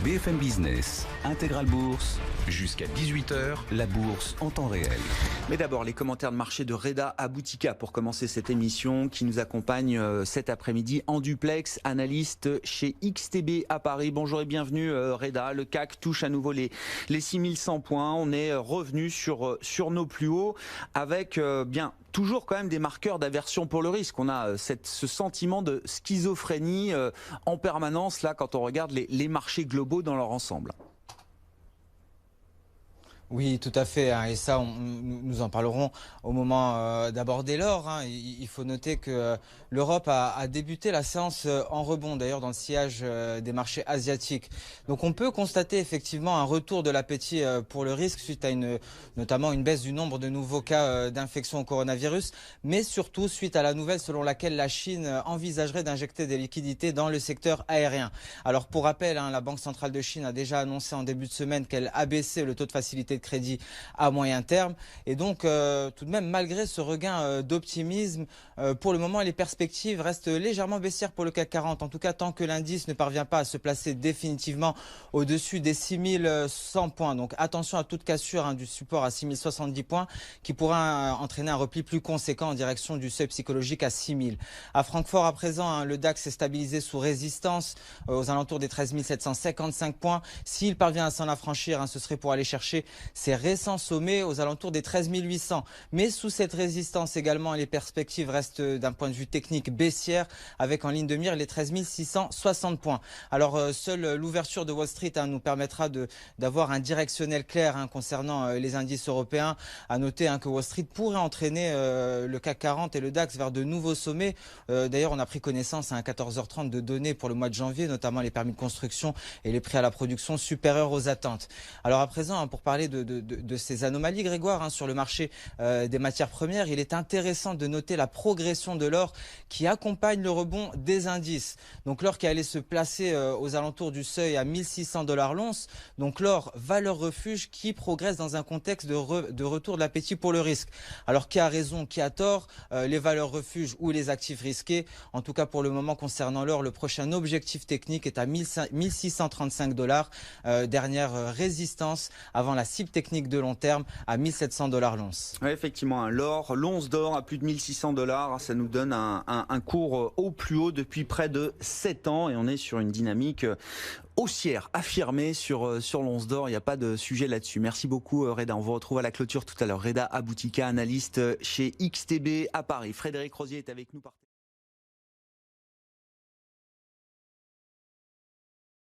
BFM Business, Intégral Bourse, jusqu'à 18 h, la bourse en temps réel. Mais d'abord, les commentaires de marché de Reda Aboutika pour commencer cette émission qui nous accompagne cet après-midi en duplex, analyste chez XTB à Paris. Bonjour et bienvenue Reda. Le CAC touche à nouveau les 6100 points. On est revenu sur nos plus hauts avec toujours quand même des marqueurs d'aversion pour le risque. On a ce sentiment de schizophrénie en permanence là quand on regarde les marchés globaux dans leur ensemble. Oui, tout à fait. Et ça, nous en parlerons au moment d'aborder l'or. Il faut noter que l'Europe a débuté la séance en rebond, d'ailleurs dans le sillage des marchés asiatiques. Donc on peut constater effectivement un retour de l'appétit pour le risque suite à notamment une baisse du nombre de nouveaux cas d'infection au coronavirus, mais surtout suite à la nouvelle selon laquelle la Chine envisagerait d'injecter des liquidités dans le secteur aérien. Alors pour rappel, la Banque centrale de Chine a déjà annoncé en début de semaine qu'elle abaissait le taux de facilité de crédit à moyen terme. Et donc, tout de même, malgré ce regain d'optimisme, pour le moment, les perspectives restent légèrement baissières pour le CAC 40. En tout cas, tant que l'indice ne parvient pas à se placer définitivement au-dessus des 6100 points. Donc, attention à toute cassure du support à 6070 points qui pourra entraîner un repli plus conséquent en direction du seuil psychologique à 6000. À Francfort, à présent, le DAX est stabilisé sous résistance aux alentours des 13 755 points. S'il parvient à s'en affranchir, ce serait pour aller chercher ces récents sommets aux alentours des 13 800. Mais sous cette résistance également, les perspectives restent d'un point de vue technique baissières avec en ligne de mire les 13 660 points. Alors seule l'ouverture de Wall Street nous permettra d'avoir un directionnel clair concernant les indices européens. À noter que Wall Street pourrait entraîner le CAC 40 et le DAX vers de nouveaux sommets. D'ailleurs, on a pris connaissance à 14h30 de données pour le mois de janvier, notamment les permis de construction et les prix à la production supérieurs aux attentes. Alors à présent, pour parler de ces anomalies, Grégoire, sur le marché des matières premières, il est intéressant de noter la progression de l'or qui accompagne le rebond des indices. Donc l'or qui allait se placer aux alentours du seuil à 1600 $ l'once. Donc l'or, valeur refuge qui progresse dans un contexte de retour de l'appétit pour le risque. Alors qui a raison, qui a tort, les valeurs refuges ou les actifs risqués? En tout cas pour le moment concernant l'or, le prochain objectif technique est à 1635 $, dernière résistance avant la cible technique de long terme à 1700 $ l'once. Oui, effectivement, l'once d'or à plus de 1600 $, ça nous donne un cours au plus haut depuis près de 7 ans et on est sur une dynamique haussière affirmée sur l'once d'or. Il n'y a pas de sujet là-dessus. Merci beaucoup Reda. On vous retrouve à la clôture tout à l'heure. Reda Aboutika, analyste chez XTB à Paris. Frédéric Rosier est avec nous par